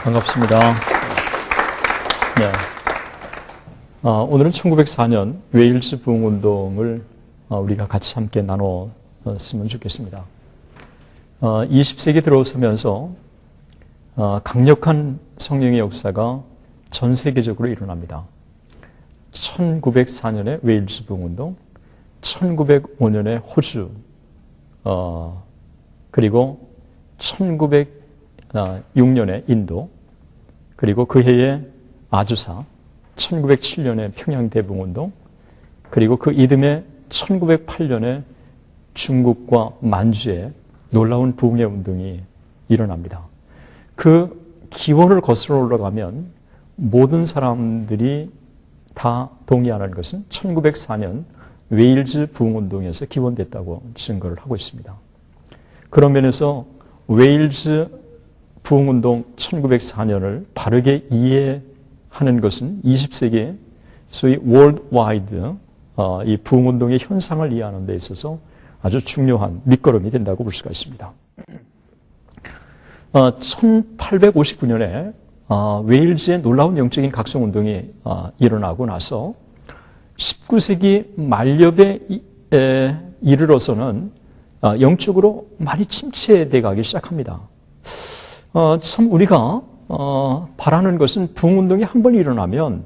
반갑습니다. 네. 오늘은 1904년 웨일즈 부흥운동을 우리가 같이 함께 나눴으면 좋겠습니다. 20세기 들어서면서 강력한 성령의 역사가 전 세계적으로 일어납니다. 1904년에 웨일즈 부흥운동, 1905년에 호주, 그리고 1906년에 인도, 그리고 그 해에 아주사, 1907년에 평양 대붕운동, 그리고 그 이듬해 1908년에 중국과 만주에 놀라운 부흥의 운동이 일어납니다. 그 기원을 거슬러 올라가면 모든 사람들이 다 동의하는 것은 1904년 웨일즈 부흥운동에서 기원됐다고 증거를 하고 있습니다. 그런 면에서 웨일즈 부흥운동 1904년을 바르게 이해하는 것은 20세기의 소위 월드와이드 이 부흥운동의 현상을 이해하는 데 있어서 아주 중요한 밑거름이 된다고 볼 수가 있습니다. 1859년에 웨일즈의 놀라운 영적인 각성운동이 일어나고 나서 19세기 말엽에 이르러서는 영적으로 많이 침체돼 가기 시작합니다. 참 우리가 바라는 것은 부흥운동이 한 번 일어나면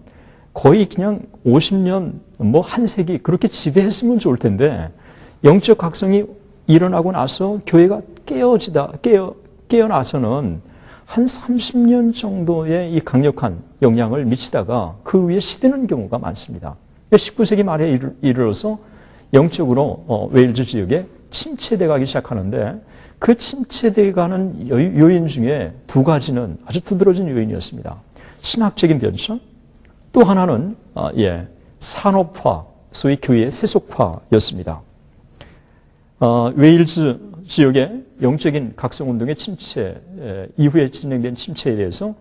거의 그냥 50년, 한 세기 그렇게 지배했으면 좋을 텐데 영적 각성이 일어나고 나서 교회가 깨어나서는 한 30년 정도의 이 강력한 영향을 미치다가 그 위에 시드는 경우가 많습니다. 19세기 말에 이르러서 영적으로 웨일즈 지역에 침체돼 가기 시작하는데 그 침체돼 가는 요인 중에 두 가지는 아주 두드러진 요인이었습니다. 신학적인 변천, 또 하나는 산업화, 소위 교회의 세속화였습니다. 웨일즈 지역의 영적인 각성운동의 침체 이후에 진행된 침체에 대해서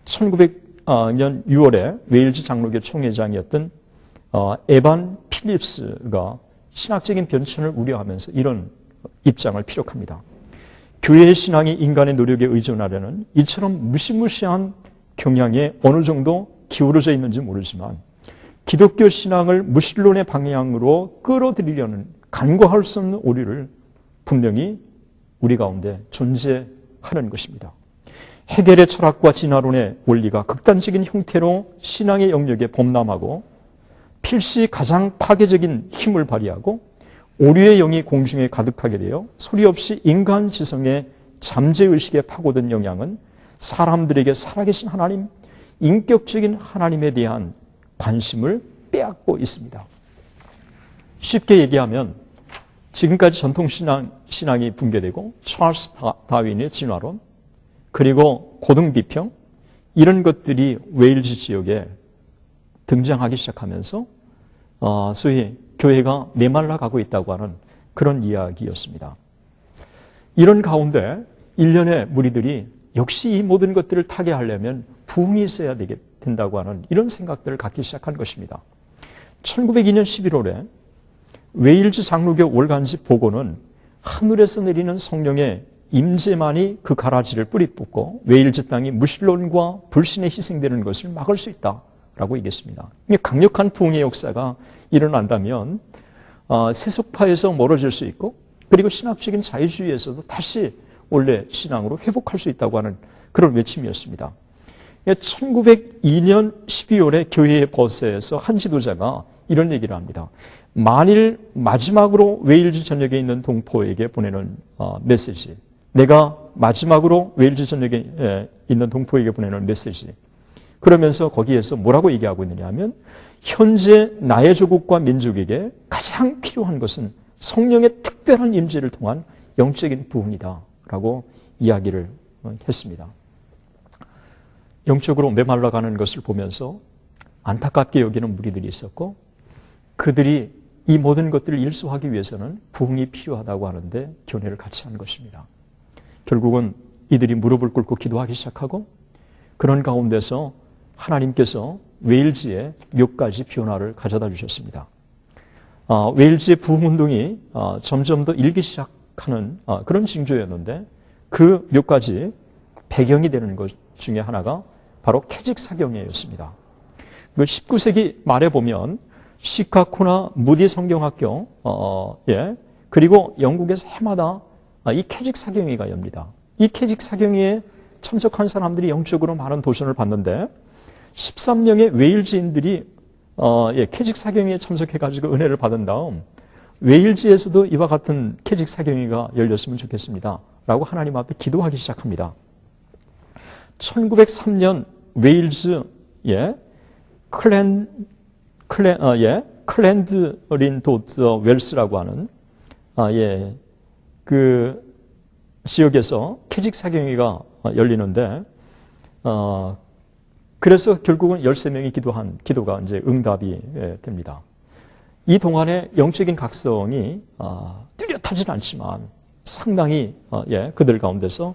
1900년 6월에 웨일즈 장로교 총회장이었던 에반 필립스가 신학적인 변천을 우려하면서 이런 입장을 피력합니다. 교회의 신앙이 인간의 노력에 의존하려는 이처럼 무시무시한 경향에 어느 정도 기울어져 있는지 모르지만 기독교 신앙을 무신론의 방향으로 끌어들이려는 간과할 수 없는 오류를 분명히 우리 가운데 존재하는 것입니다. 헤겔의 철학과 진화론의 원리가 극단적인 형태로 신앙의 영역에 범람하고 필시 가장 파괴적인 힘을 발휘하고 오류의 영이 공중에 가득하게 되어 소리 없이 인간 지성의 잠재의식에 파고든 영향은 사람들에게 살아계신 하나님, 인격적인 하나님에 대한 관심을 빼앗고 있습니다. 쉽게 얘기하면 지금까지 전통신앙이 붕괴되고 찰스 다윈의 진화론, 그리고 고등비평, 이런 것들이 웨일즈 지역에 등장하기 시작하면서 소위 교회가 메말라 가고 있다고 하는 그런 이야기였습니다. 이런 가운데 일련의 무리들이 역시 이 모든 것들을 타개하려면 부흥이 있어야 된다고 하는 이런 생각들을 갖기 시작한 것입니다. 1902년 11월에 웨일즈 장로교 월간지 보고는 하늘에서 내리는 성령의 임재만이 그 가라지를 뿌리 뽑고 웨일즈 땅이 무신론과 불신에 희생되는 것을 막을 수 있다라고 얘기했습니다. 강력한 부흥의 역사가 일어난다면 세속파에서 멀어질 수 있고 그리고 신학적인 자유주의에서도 다시 원래 신앙으로 회복할 수 있다고 하는 그런 외침이었습니다. 1902년 12월에 교회의 버스에서 한 지도자가 이런 얘기를 합니다. 만일 마지막으로 웨일즈 전역에 있는 동포에게 보내는 메시지, 내가 마지막으로 웨일즈 전역에 있는 동포에게 보내는 메시지, 그러면서 거기에서 뭐라고 얘기하고 있느냐 하면 현재 나의 조국과 민족에게 가장 필요한 것은 성령의 특별한 임재를 통한 영적인 부흥이다 라고 이야기를 했습니다. 영적으로 메말라가는 것을 보면서 안타깝게 여기는 무리들이 있었고 그들이 이 모든 것들을 일소하기 위해서는 부흥이 필요하다고 하는데 견해를 같이 한 것입니다. 결국은 이들이 무릎을 꿇고 기도하기 시작하고 그런 가운데서 하나님께서 웨일즈에 몇 가지 변화를 가져다 주셨습니다. 웨일즈의 부흥운동이 점점 더 일기 시작하는 그런 징조였는데 그 몇 가지 배경이 되는 것 중에 하나가 바로 캐직사경회였습니다. 그 19세기 말에 보면 시카고나 무디 성경학교, 그리고 영국에서 해마다 이 캐직사경회가 엽니다. 이 캐직사경회에 참석한 사람들이 영적으로 많은 도전을 받는데 13명의 웨일즈인들이 캐직사경회에 참석해가지고 은혜를 받은 다음 웨일즈에서도 이와 같은 캐직사경회가 열렸으면 좋겠습니다 라고 하나님 앞에 기도하기 시작합니다. 1903년 웨일즈 클랜드린 도트 웰스라고 하는 그 지역에서 캐직사경회가 열리는데 그래서 결국은 13명이 기도한 기도가 이제 응답이 됩니다. 이 동안의 영적인 각성이 뚜렷하지는 않지만 상당히 그들 가운데서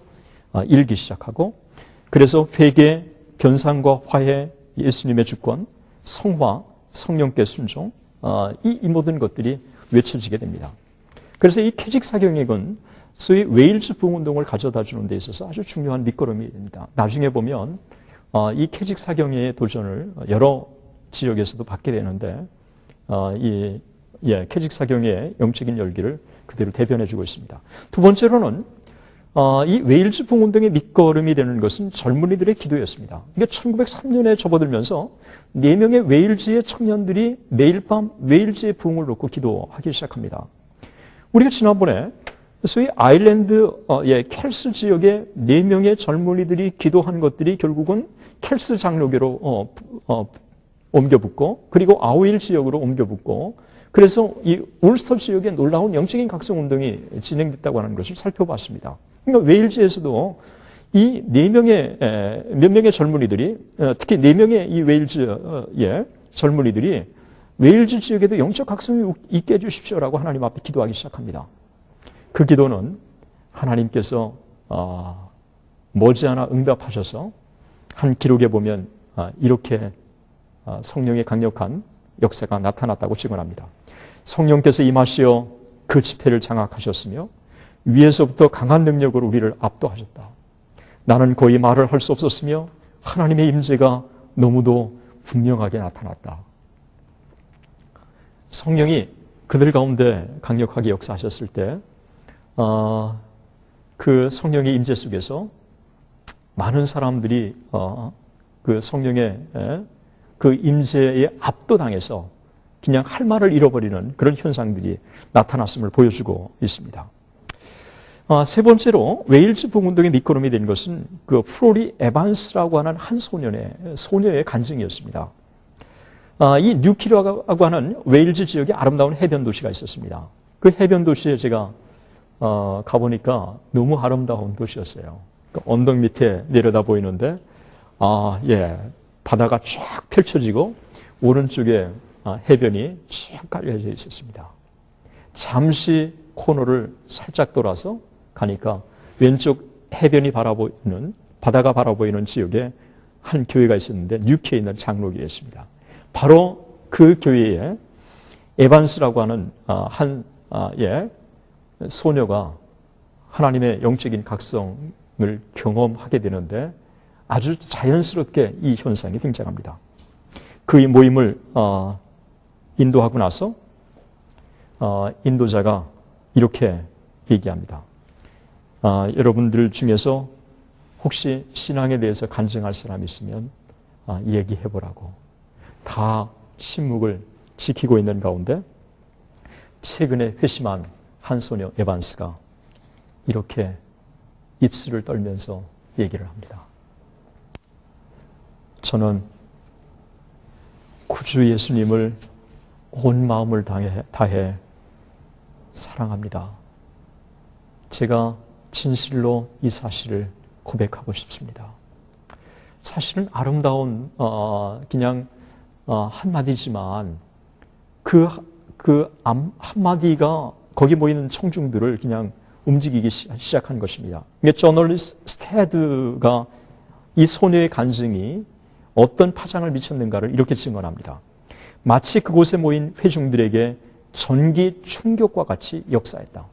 일기 시작하고 그래서 회개, 변상과 화해, 예수님의 주권, 성화, 성령께 순종 이 모든 것들이 외쳐지게 됩니다. 그래서 이 캐직사경회는 소위 웨일즈 부흥운동을 가져다 주는 데 있어서 아주 중요한 밑거름이 됩니다. 나중에 보면 이 캐직사경회의 도전을 여러 지역에서도 받게 되는데 캐직사경회의 영적인 열기를 그대로 대변해주고 있습니다. 두 번째로는 이 웨일즈 부흥운동의 밑거름이 되는 것은 젊은이들의 기도였습니다. 이게 1903년에 접어들면서 4명의 웨일즈의 청년들이 매일 밤 웨일즈의 부흥을 놓고 기도하기 시작합니다. 우리가 지난번에 소위 아일랜드 켈스 지역의 4명의 젊은이들이 기도한 것들이 결국은 켈스 장로교로 옮겨붙고 그리고 아우일 지역으로 옮겨붙고 그래서 이 울스터 지역에 놀라운 영적인 각성운동이 진행됐다고 하는 것을 살펴봤습니다. 그러니까 웨일즈에서도 이 4명의 몇 명의 젊은이들이 특히 4명의 이 웨일즈의 젊은이들이 웨일즈 지역에도 영적 각성이 있게 해주십시오라고 하나님 앞에 기도하기 시작합니다. 그 기도는 하나님께서 머지않아 응답하셔서 한 기록에 보면 이렇게 성령의 강력한 역사가 나타났다고 증언합니다. 성령께서 임하시어 그 집회를 장악하셨으며 위에서부터 강한 능력으로 우리를 압도하셨다. 나는 거의 말을 할 수 없었으며 하나님의 임재가 너무도 분명하게 나타났다. 성령이 그들 가운데 강력하게 역사하셨을 때 그 성령의 임재 속에서 많은 사람들이 그 성령의 그 임재에 압도당해서 그냥 할 말을 잃어버리는 그런 현상들이 나타났음을 보여주고 있습니다. 세 번째로 웨일즈 부흥운동의 밑거름이 된 것은 그 프로리 에반스라고 하는 한 소녀의 간증이었습니다. 이 뉴키라고 하는 웨일즈 지역에 아름다운 해변 도시가 있었습니다. 그 해변 도시에 제가 가보니까 너무 아름다운 도시였어요. 그 언덕 밑에 내려다 보이는데 바다가 쫙 펼쳐지고 오른쪽에 해변이 쭉 깔려져 있었습니다. 잠시 코너를 살짝 돌아서 가니까 왼쪽 해변이 바라보이는 바다가 바라보이는 지역에 한 교회가 있었는데 뉴키에 있는 장로교회였습니다. 바로 그 교회에 에반스라고 하는 한 소녀가 하나님의 영적인 각성을 경험하게 되는데 아주 자연스럽게 이 현상이 등장합니다. 그의 모임을 인도하고 나서 인도자가 이렇게 얘기합니다. 여러분들 중에서 혹시 신앙에 대해서 간증할 사람이 있으면 얘기해보라고. 다 침묵을 지키고 있는 가운데 최근에 회심한 한 소녀 에반스가 이렇게 입술을 떨면서 얘기를 합니다. 저는 구주 예수님을 온 마음을 다해 사랑합니다. 제가 진실로 이 사실을 고백하고 싶습니다. 사실은 아름다운 그냥 한마디지만 그 한마디가 거기 모이는 청중들을 그냥 움직이기 시작한 것입니다. 저널리스트 스테드가 이 소녀의 간증이 어떤 파장을 미쳤는가를 이렇게 증언합니다. 마치 그곳에 모인 회중들에게 전기 충격과 같이 역사했다.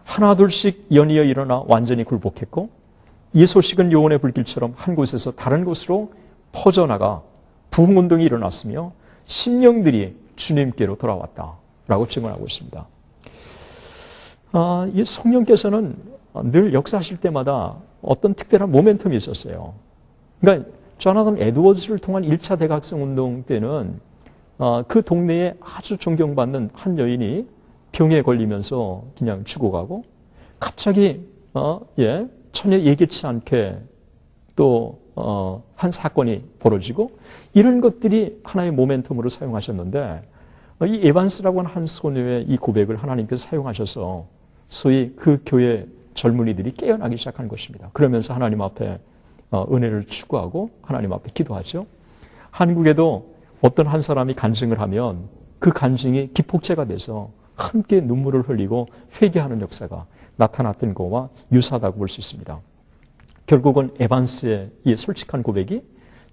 하나둘씩 연이어 일어나 완전히 굴복했고 이 소식은 요원의 불길처럼 한 곳에서 다른 곳으로 퍼져나가 부흥운동이 일어났으며 심령들이 주님께로 돌아왔다라고 증언하고 있습니다. 이 성령께서는 늘 역사하실 때마다 어떤 특별한 모멘텀이 있었어요. 그러니까 조나단 에드워즈를 통한 1차 대각성운동 때는 그 동네에 아주 존경받는 한 여인이 병에 걸리면서 그냥 죽어가고 갑자기 전혀 예기치 않게 또 한 사건이 벌어지고 이런 것들이 하나의 모멘텀으로 사용하셨는데 이 에반스라고 하는 한 소녀의 이 고백을 하나님께서 사용하셔서 소위 그 교회 젊은이들이 깨어나기 시작한 것입니다. 그러면서 하나님 앞에 은혜를 추구하고 하나님 앞에 기도하죠. 한국에도 어떤 한 사람이 간증을 하면 그 간증이 기폭제가 돼서 함께 눈물을 흘리고 회개하는 역사가 나타났던 것과 유사하다고 볼 수 있습니다. 결국은 에반스의 이 솔직한 고백이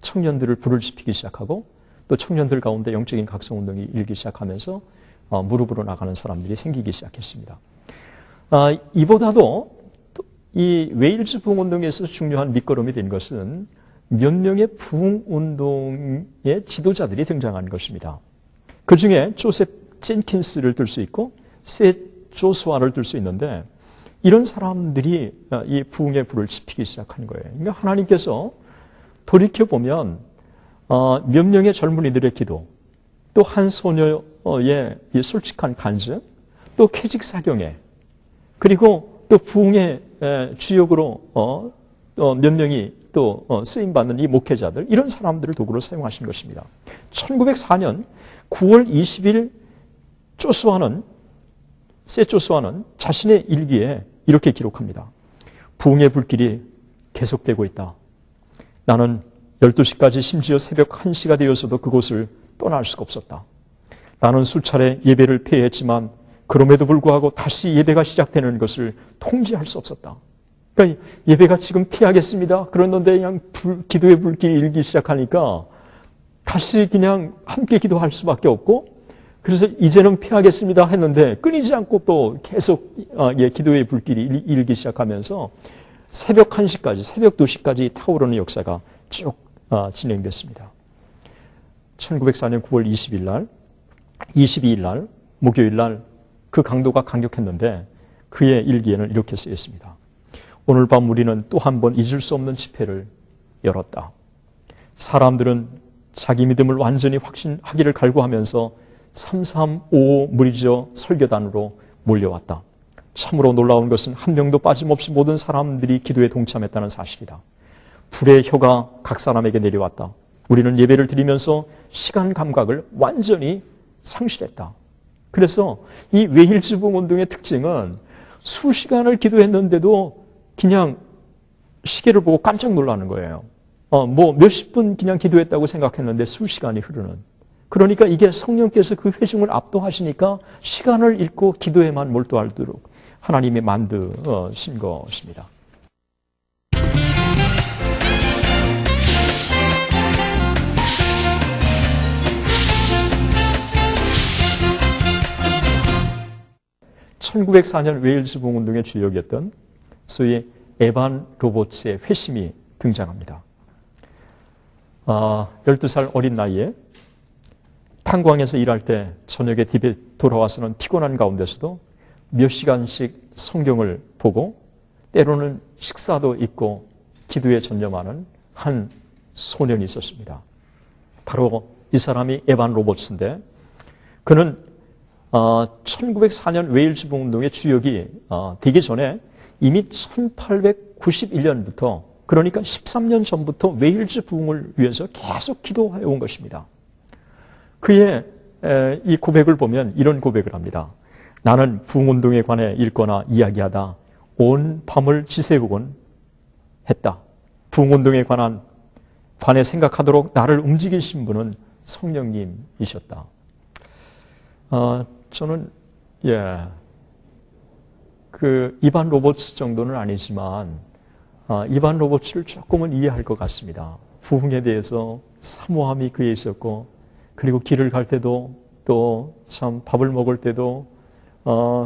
청년들을 불을 지피기 시작하고 또 청년들 가운데 영적인 각성운동이 일기 시작하면서 무릎으로 나가는 사람들이 생기기 시작했습니다. 이보다도 이 웨일즈 부흥운동에서 중요한 밑거름이 된 것은 몇 명의 부흥운동의 지도자들이 등장한 것입니다. 그 중에 조셉 젠킨스를 들 수 있고 셋 조스와를 들 수 있는데 이런 사람들이 이 부흥의 불을 지피기 시작한 거예요. 그러니까 하나님께서 돌이켜보면 몇 명의 젊은이들의 기도, 또 한 소녀의 이 솔직한 간증, 또 캐직 사경회, 그리고 또 부흥의 주역으로 몇 명이 또 쓰임받는 이 목회자들, 이런 사람들을 도구로 사용하신 것입니다. 1904년 9월 20일 세 조스와는 자신의 일기에 이렇게 기록합니다. 부흥의 불길이 계속되고 있다. 나는 12시까지 심지어 새벽 1시가 되어서도 그곳을 떠날 수가 없었다. 나는 수차례 예배를 폐했지만 그럼에도 불구하고 다시 예배가 시작되는 것을 통제할 수 없었다. 그러니까 예배가 지금 피하겠습니다. 그랬는데 그냥 기도의 불길이 일기 시작하니까 다시 그냥 함께 기도할 수밖에 없고 그래서 이제는 피하겠습니다 했는데 끊이지 않고 또 계속 기도의 불길이 일기 시작하면서 새벽 1시까지, 새벽 2시까지 타오르는 역사가 쭉 진행됐습니다. 1904년 9월 20일 날, 22일 날, 목요일 날 그 강도가 강력했는데 그의 일기에는 이렇게 쓰여 있습니다. 오늘 밤 우리는 또 한 번 잊을 수 없는 집회를 열었다. 사람들은 자기 믿음을 완전히 확신하기를 갈구하면서 335 무리저 설교단으로 몰려왔다. 참으로 놀라운 것은 한 명도 빠짐없이 모든 사람들이 기도에 동참했다는 사실이다. 불의 혀가 각 사람에게 내려왔다. 우리는 예배를 드리면서 시간 감각을 완전히 상실했다. 그래서 이 웨일즈 부흥운동의 특징은 수시간을 기도했는데도 그냥 시계를 보고 깜짝 놀라는 거예요. 몇십 분 그냥 기도했다고 생각했는데 수시간이 흐르는. 그러니까 이게 성령께서 그 회중을 압도하시니까 시간을 잃고 기도에만 몰두하도록 하나님이 만드신 것입니다. (1904년) 웨일즈 부흥운동의 주역이었던 소위 에반 로버츠의 회심이 등장합니다. 12살 어린 나이에 탄광에서 일할 때 저녁에 집에 돌아와서는 피곤한 가운데서도 몇 시간씩 성경을 보고 때로는 식사도 있고 기도에 전념하는 한 소년이 있었습니다. 바로 이 사람이 에반 로버츠인데 그는 1904년 웨일즈 부흥운동의 주역이 되기 전에 이미 1891년부터 그러니까 13년 전부터 웨일즈 부흥을 위해서 계속 기도해 온 것입니다. 그의 이 고백을 보면 이런 고백을 합니다. 나는 부흥운동에 관해 읽거나 이야기하다 온 밤을 지새우곤 했다. 부흥운동에 관해 생각하도록 나를 움직이신 분은 성령님이셨다. 저는 이반 로버츠 정도는 아니지만 이반 로버츠를 조금은 이해할 것 같습니다. 부흥에 대해서 사모함이 그에 있었고 그리고 길을 갈 때도 또 참 밥을 먹을 때도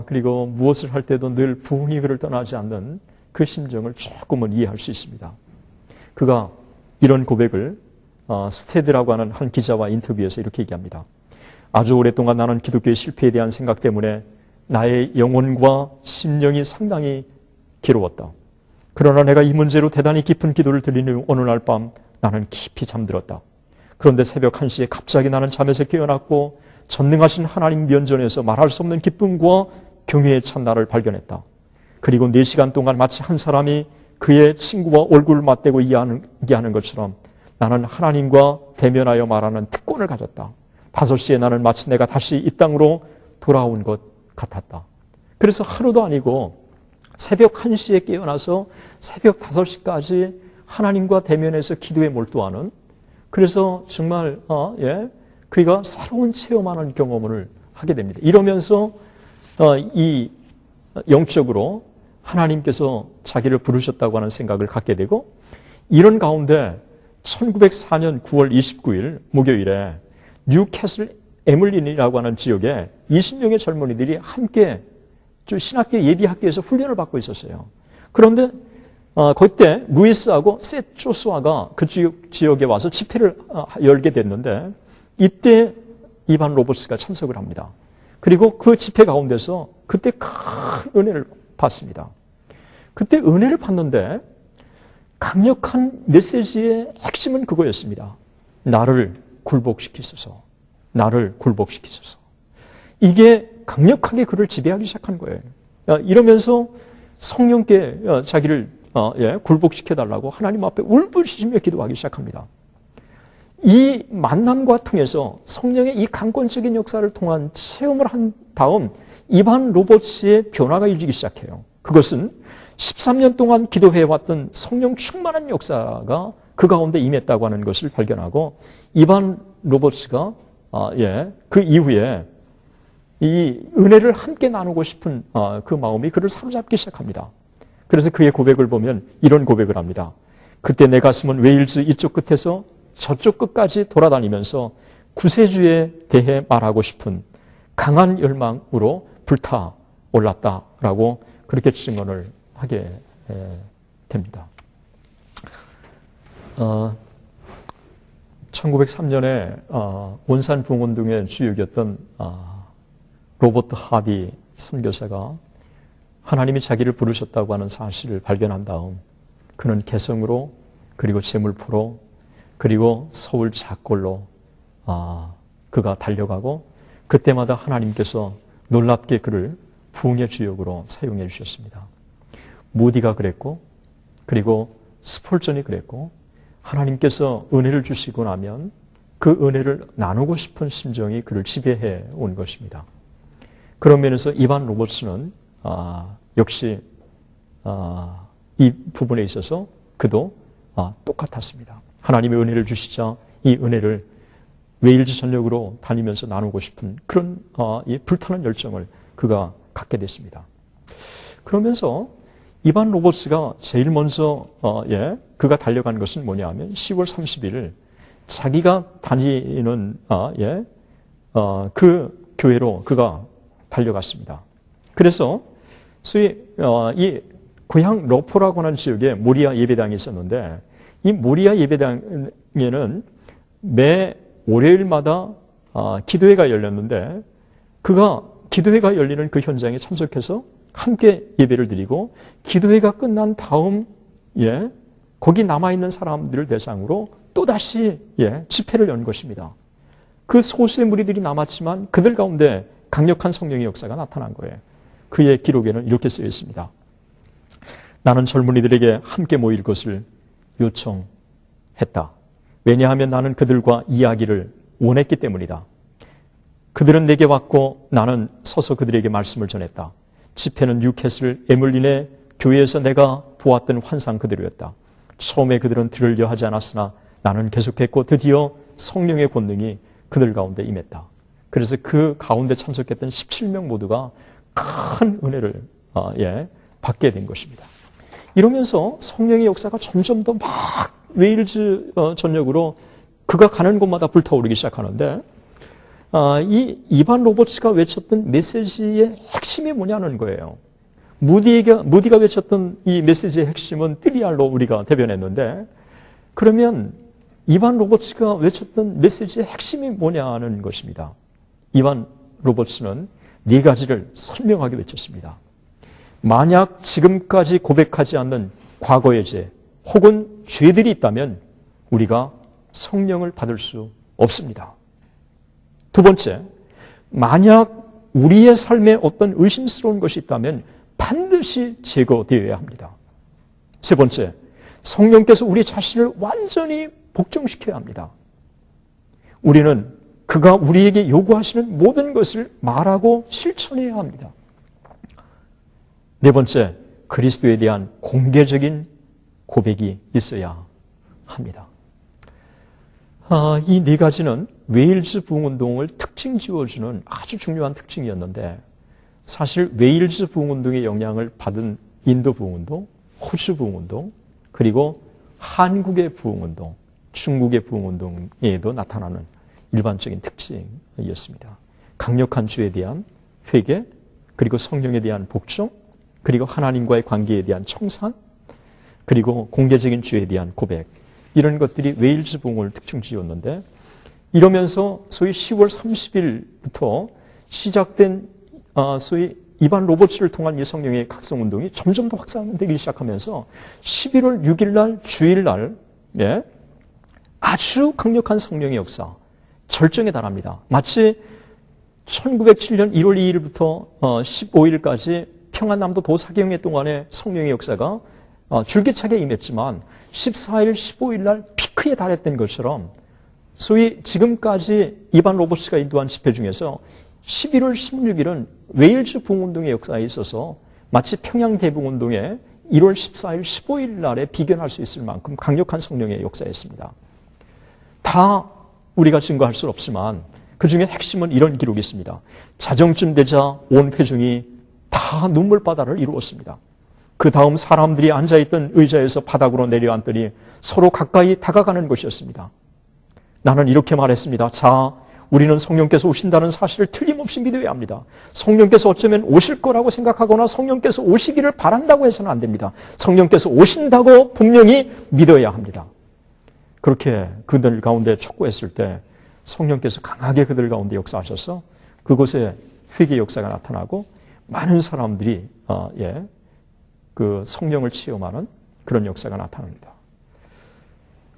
그리고 무엇을 할 때도 늘 부흥이 그를 떠나지 않는 그 심정을 조금은 이해할 수 있습니다. 그가 이런 고백을 스테드라고 하는 한 기자와 인터뷰에서 이렇게 얘기합니다. 아주 오랫동안 나는 기독교의 실패에 대한 생각 때문에 나의 영혼과 심령이 상당히 괴로웠다. 그러나 내가 이 문제로 대단히 깊은 기도를 드리는 어느 날 밤 나는 깊이 잠들었다. 그런데 새벽 1시에 갑자기 나는 잠에서 깨어났고 전능하신 하나님 면전에서 말할 수 없는 기쁨과 경외에 찬 나를 발견했다. 그리고 4시간 동안 마치 한 사람이 그의 친구와 얼굴을 맞대고 이야기하는 것처럼 나는 하나님과 대면하여 말하는 특권을 가졌다. 5시에 나는 마치 내가 다시 이 땅으로 돌아온 것 같았다. 그래서 하루도 아니고 새벽 1시에 깨어나서 새벽 5시까지 하나님과 대면해서 기도에 몰두하는, 그래서 정말 그가 새로운 체험하는 경험을 하게 됩니다. 이러면서 이 영적으로 하나님께서 자기를 부르셨다고 하는 생각을 갖게 되고, 이런 가운데 1904년 9월 29일 목요일에 뉴캐슬 에물린이라고 하는 지역에 20명의 젊은이들이 함께 신학교 예비학교에서 훈련을 받고 있었어요. 그런데 그때 루이스하고 셋 조스와가 그 지역에 와서 집회를 열게 됐는데, 이때 이반 로버츠가 참석을 합니다. 그리고 그 집회 가운데서 그때 큰 은혜를 받습니다. 그때 은혜를 받는데 강력한 메시지의 핵심은 그거였습니다. 나를 굴복시키소서. 나를 굴복시키소서. 이게 강력하게 그를 지배하기 시작한 거예요. 이러면서 성령께 자기를 굴복시켜달라고 하나님 앞에 울부짖으며 기도하기 시작합니다. 이 만남과 통해서 성령의 이 강권적인 역사를 통한 체험을 한 다음 이반 로버츠의 변화가 일어나기 시작해요. 그것은 13년 동안 기도해왔던 성령 충만한 역사가 그 가운데 임했다고 하는 것을 발견하고, 이반 로버츠가 그 이후에 이 은혜를 함께 나누고 싶은 그 마음이 그를 사로잡기 시작합니다. 그래서 그의 고백을 보면 이런 고백을 합니다. 그때 내 가슴은 웨일즈 이쪽 끝에서 저쪽 끝까지 돌아다니면서 구세주에 대해 말하고 싶은 강한 열망으로 불타 올랐다라고 그렇게 증언을 하게 됩니다. 1903년에 온산 부흥운동의 주역이었던 로버트 하디 선교사가 하나님이 자기를 부르셨다고 하는 사실을 발견한 다음 그는 개성으로, 그리고 제물포로, 그리고 서울 작골로 그가 달려가고, 그때마다 하나님께서 놀랍게 그를 부흥의 주역으로 사용해 주셨습니다. 모디가 그랬고, 그리고 스폴전이 그랬고, 하나님께서 은혜를 주시고 나면 그 은혜를 나누고 싶은 심정이 그를 지배해 온 것입니다. 그런 면에서 이반 로버츠는 역시 이 부분에 있어서 그도 똑같았습니다. 하나님의 은혜를 주시자 이 은혜를 웨일즈 전역으로 다니면서 나누고 싶은 그런 이 불타는 열정을 그가 갖게 됐습니다. 그러면서 이반 로버츠가 제일 먼저 그가 달려간 것은 뭐냐면 10월 30일 자기가 다니는 그 교회로 그가 달려갔습니다. 그래서 소위 이 고향 러포라고 하는 지역에 모리아 예배당이 있었는데, 이 모리아 예배당에는 매 월요일마다 기도회가 열렸는데, 그가 기도회가 열리는 그 현장에 참석해서 함께 예배를 드리고, 기도회가 끝난 다음 거기 남아있는 사람들을 대상으로 또다시 집회를 연 것입니다. 그 소수의 무리들이 남았지만 그들 가운데 강력한 성령의 역사가 나타난 거예요. 그의 기록에는 이렇게 쓰여 있습니다. 나는 젊은이들에게 함께 모일 것을 요청했다. 왜냐하면 나는 그들과 이야기를 원했기 때문이다. 그들은 내게 왔고 나는 서서 그들에게 말씀을 전했다. 집회는 뉴캐슬 에물린의 교회에서 내가 보았던 환상 그대로였다. 처음에 그들은 들으려 하지 않았으나 나는 계속했고 드디어 성령의 권능이 그들 가운데 임했다. 그래서 그 가운데 참석했던 17명 모두가 큰 은혜를 받게 된 것입니다. 이러면서 성령의 역사가 점점 더 막 웨일즈 전역으로 그가 가는 곳마다 불타오르기 시작하는데, 이 이반 로버츠가 외쳤던 메시지의 핵심이 뭐냐는 거예요. 무디가 외쳤던 이 메시지의 핵심은 뜨리알로 우리가 대변했는데, 그러면 이반 로버츠가 외쳤던 메시지의 핵심이 뭐냐는 것입니다. 이반 로버츠는 네 가지를 선명하게 외쳤습니다. 만약 지금까지 고백하지 않는 과거의 죄 혹은 죄들이 있다면 우리가 성령을 받을 수 없습니다. 두 번째, 만약 우리의 삶에 어떤 의심스러운 것이 있다면 반드시 제거되어야 합니다. 세 번째, 성령께서 우리 자신을 완전히 복종시켜야 합니다. 우리는 그가 우리에게 요구하시는 모든 것을 말하고 실천해야 합니다. 네 번째, 그리스도에 대한 공개적인 고백이 있어야 합니다. 이 네 가지는 웨일즈 부흥운동을 특징 지어주는 아주 중요한 특징이었는데, 사실 웨일즈 부흥운동의 영향을 받은 인도 부흥운동, 호주 부흥운동, 그리고 한국의 부흥운동, 중국의 부흥운동에도 나타나는 일반적인 특징이었습니다. 강력한 주에 대한 회개, 그리고 성령에 대한 복종, 그리고 하나님과의 관계에 대한 청산, 그리고 공개적인 주에 대한 고백, 이런 것들이 웨일즈 부흥을 특징 지었는데, 이러면서 소위 10월 30일부터 시작된 소위 이반 로버츠를 통한 이 성령의 각성운동이 점점 더 확산되기 시작하면서 11월 6일 날 주일날 아주 강력한 성령의 역사, 절정에 달합니다. 마치 1907년 1월 2일부터 15일까지 평안남도 도사경회 동안의 성령의 역사가 줄기차게 임했지만 14일, 15일 날 피크에 달했던 것처럼, 소위 지금까지 이반 로버츠가 인도한 집회 중에서 11월 16일은 웨일즈 부흥운동의 역사에 있어서 마치 평양 대부흥운동의 1월 14일, 15일 날에 비견할 수 있을 만큼 강력한 성령의 역사였습니다. 다 우리가 증거할 수 없지만 그 중에 핵심은 이런 기록이 있습니다. 자정쯤 되자 온 회중이 다 눈물바다를 이루었습니다. 그 다음 사람들이 앉아있던 의자에서 바닥으로 내려앉더니 서로 가까이 다가가는 것이었습니다. 나는 이렇게 말했습니다. 자, 우리는 성령께서 오신다는 사실을 틀림없이 믿어야 합니다. 성령께서 어쩌면 오실 거라고 생각하거나 성령께서 오시기를 바란다고 해서는 안 됩니다. 성령께서 오신다고 분명히 믿어야 합니다. 그렇게 그들 가운데 촉구했을 때 성령께서 강하게 그들 가운데 역사하셔서 그곳에 회개 역사가 나타나고 많은 사람들이 그 성령을 체험하는 그런 역사가 나타납니다.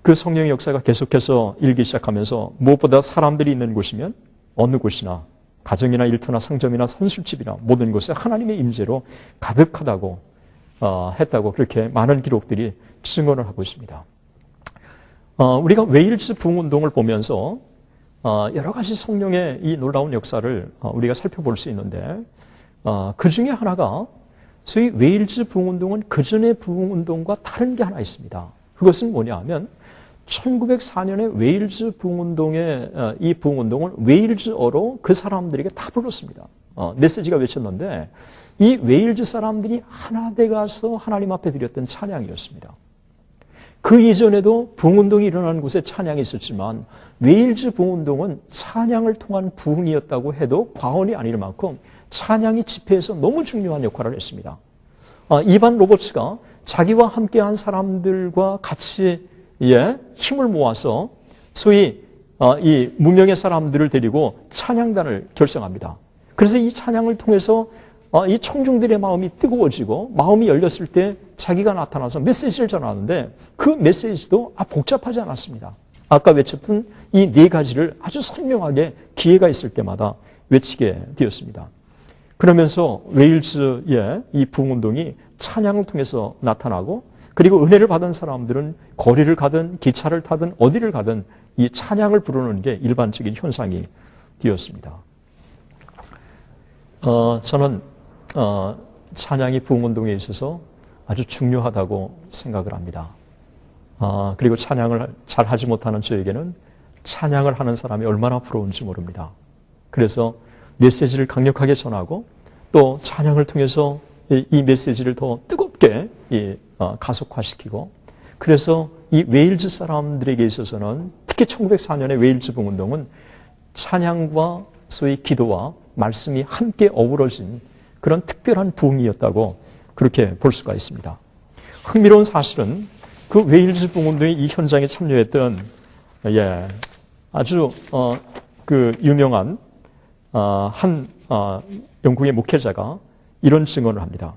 그 성령의 역사가 계속해서 일기 시작하면서 무엇보다 사람들이 있는 곳이면 어느 곳이나 가정이나 일터나 상점이나 선술집이나 모든 곳에 하나님의 임재로 가득하다고 했다고 그렇게 많은 기록들이 증언을 하고 있습니다. 우리가 웨일즈 부흥운동을 보면서 여러 가지 성령의 이 놀라운 역사를 우리가 살펴볼 수 있는데, 그 중에 하나가 소위 웨일즈 부흥운동은 그전의 부흥운동과 다른 게 하나 있습니다. 그것은 뭐냐 하면 1904년에 웨일즈 부흥운동의 이 부흥운동을 웨일즈어로 그 사람들에게 다 불렀습니다. 메시지가 외쳤는데 이 웨일즈 사람들이 하나 돼 가서 하나님 앞에 드렸던 찬양이었습니다. 그 이전에도 부흥운동이 일어나는 곳에 찬양이 있었지만 웨일즈 부흥운동은 찬양을 통한 부흥이었다고 해도 과언이 아닐 만큼 찬양이 집회에서 너무 중요한 역할을 했습니다. 이반 로버츠가 자기와 함께한 사람들과 같이 힘을 모아서 소위 이 무명의 사람들을 데리고 찬양단을 결성합니다. 그래서 이 찬양을 통해서 이 청중들의 마음이 뜨거워지고 마음이 열렸을 때 자기가 나타나서 메시지를 전하는데 그 메시지도 복잡하지 않았습니다. 아까 외쳤던 이 네 가지를 아주 선명하게 기회가 있을 때마다 외치게 되었습니다. 그러면서 웨일즈의 이 부흥운동이 찬양을 통해서 나타나고, 그리고 은혜를 받은 사람들은 거리를 가든 기차를 타든 어디를 가든 이 찬양을 부르는 게 일반적인 현상이 되었습니다. 저는 찬양이 부흥운동에 있어서 아주 중요하다고 생각을 합니다. 그리고 찬양을 잘 하지 못하는 저에게는 찬양을 하는 사람이 얼마나 부러운지 모릅니다. 그래서 메시지를 강력하게 전하고 또 찬양을 통해서 이 메시지를 더 뜨겁게 가속화시키고, 그래서 이 웨일즈 사람들에게 있어서는 특히 1904년의 웨일즈 부흥운동은 찬양과 소위 기도와 말씀이 함께 어우러진 그런 특별한 부흥이었다고 그렇게 볼 수가 있습니다. 흥미로운 사실은 그 웨일즈 부흥운동의 이 현장에 참여했던 아주 그 유명한 한 영국의 목회자가 이런 증언을 합니다.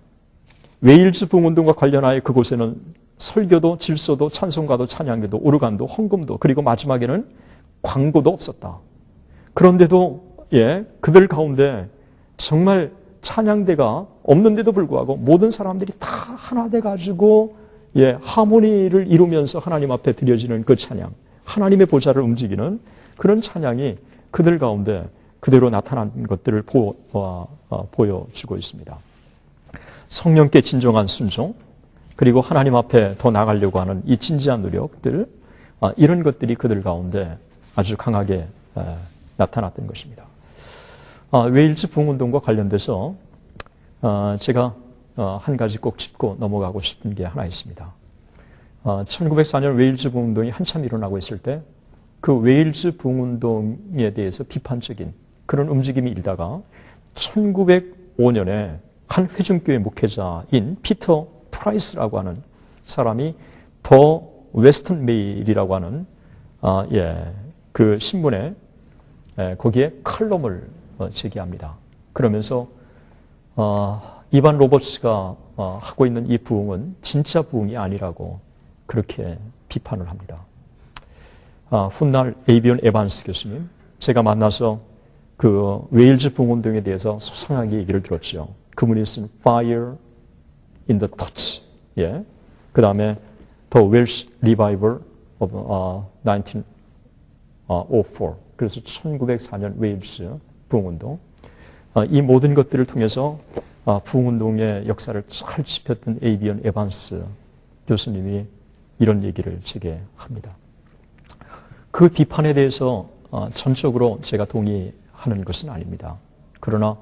웨일즈 부흥운동과 관련하여 그곳에는 설교도 질서도 찬송가도 찬양도 오르간도 헌금도 그리고 마지막에는 광고도 없었다. 그런데도 그들 가운데 정말 찬양대가 없는데도 불구하고 모든 사람들이 다 하나 돼가지고 하모니를 이루면서 하나님 앞에 드려지는 그 찬양, 하나님의 보좌를 움직이는 그런 찬양이 그들 가운데 그대로 나타난 것들을 보여주고 있습니다. 성령께 진정한 순종, 그리고 하나님 앞에 더 나가려고 하는 이 진지한 노력들, 이런 것들이 그들 가운데 아주 강하게 나타났던 것입니다. 웨일즈 부흥운동과 관련돼서 제가 한 가지 꼭 짚고 넘어가고 싶은 게 하나 있습니다. 1904년 웨일즈 부흥운동이 한참 일어나고 있을 때 그 웨일즈 부흥운동에 대해서 비판적인 그런 움직임이 일다가 1905년에 한 회중교회 목회자인 피터 프라이스라고 하는 사람이 더 웨스턴 메일이라고 하는 그 신문에 거기에 칼럼을 제기합니다. 그러면서 이반 로버츠가 하고 있는 이 부흥은 진짜 부흥이 아니라고 그렇게 비판을 합니다. 훗날 에이비온 에반스 교수님, 제가 만나서 그 웨일즈 부흥운동에 대해서 소상하게 얘기를 들었죠. 그분이 쓴 Fire in the Touch, 그 다음에 The Welsh Revival of 1904, 그래서 1904년 웨일즈 부흥운동, 이 모든 것들을 통해서 부흥운동의 역사를 잘 짚었던 에이비온 에반스 교수님이 이런 얘기를 제게 합니다. 그 비판에 대해서 전적으로 제가 동의하는 것은 아닙니다. 그러나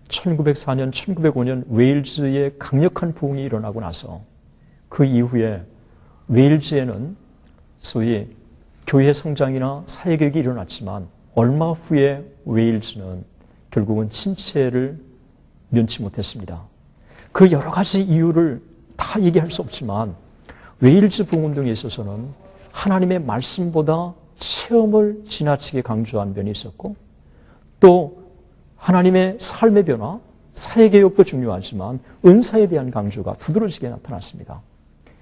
1904년, 1905년 웨일즈의 강력한 부흥이 일어나고 나서 그 이후에 웨일즈에는 소위 교회 성장이나 사회개혁이 일어났지만 얼마 후에 웨일즈는 결국은 침체를 면치 못했습니다. 그 여러 가지 이유를 다 얘기할 수 없지만 웨일즈 부흥운동에 있어서는 하나님의 말씀보다 체험을 지나치게 강조한 면이 있었고 또 하나님의 삶의 변화, 사회개혁도 중요하지만 은사에 대한 강조가 두드러지게 나타났습니다.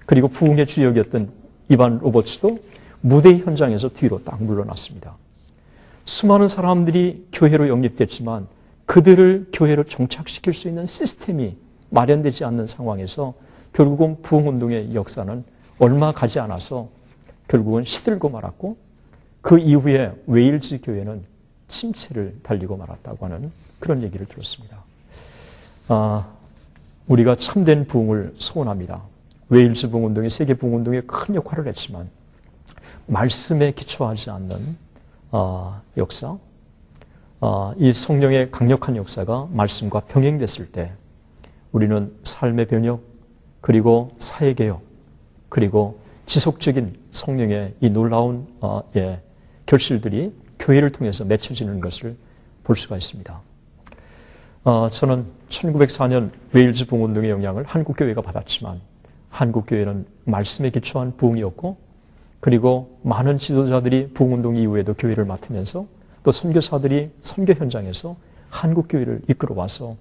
그리고 부흥의 주역이었던 이반 로버츠도 무대 현장에서 뒤로 딱 물러났습니다. 수많은 사람들이 교회로 영입됐지만 그들을 교회로 정착시킬 수 있는 시스템이 마련되지 않는 상황에서 결국은 부흥운동의 역사는 얼마 가지 않아서 결국은 시들고 말았고 그 이후에 웨일즈 교회는 침체를 달리고 말았다고 하는 그런 얘기를 들었습니다. 우리가 참된 부흥을 소원합니다. 웨일즈 부흥운동이 세계 부흥운동에 큰 역할을 했지만 말씀에 기초하지 않는 역사, 이 성령의 강력한 역사가 말씀과 병행됐을 때 우리는 삶의 변혁, 그리고 사회개혁, 그리고 지속적인 성령의 이 놀라운 결실들이 교회를 통해서 맺혀지는 것을 볼 수가 있습니다. 저는 1904년 웨일즈 부흥운동의 영향을 한국교회가 받았지만 한국교회는 말씀에 기초한 부흥이었고 그리고 많은 지도자들이 부흥운동 이후에도 교회를 맡으면서 또 선교사들이 선교 현장에서 한국교회를 이끌어와서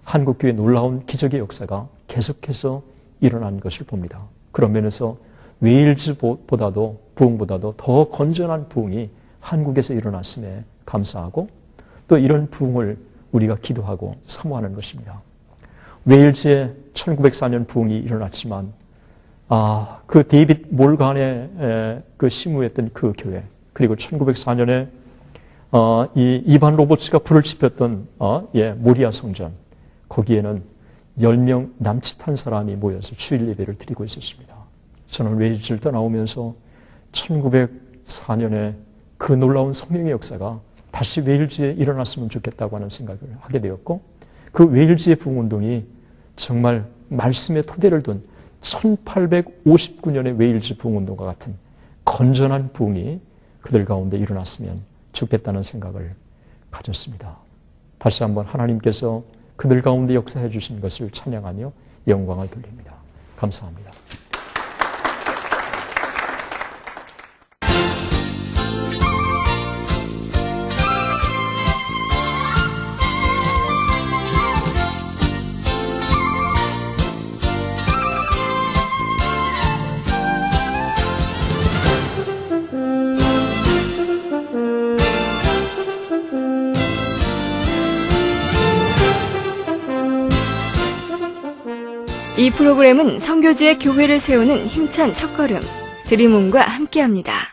한국교회의 놀라운 기적의 역사가 계속해서 일어난 것을 봅니다. 그런 면에서 웨일즈보다도 부흥보다도 더 건전한 부흥이 한국에서 일어났음에 감사하고 또 이런 부흥을 우리가 기도하고 사모하는 것입니다. 웨일즈의 1904년 부흥이 일어났지만 그 데이빗 몰간의 그 심우했던 그 교회, 그리고 1904년에 이 이반 로버츠가 불을 지폈던 모리아 성전, 거기에는 10명 남짓한 사람이 모여서 주일 예배를 드리고 있었습니다. 저는 웨일즈를 떠나오면서 1904년에 그 놀라운 성령의 역사가 다시 웨일즈에 일어났으면 좋겠다고 하는 생각을 하게 되었고 그 웨일즈의 부흥운동이 정말 말씀의 토대를 둔 1859년의 웨일즈 부흥운동과 같은 건전한 부흥이 그들 가운데 일어났으면 좋겠다는 생각을 가졌습니다. 다시 한번 하나님께서 그들 가운데 역사해 주신 것을 찬양하며 영광을 돌립니다. 감사합니다. 이 프로그램은 선교지의 교회를 세우는 힘찬 첫걸음, 드림온과 함께합니다.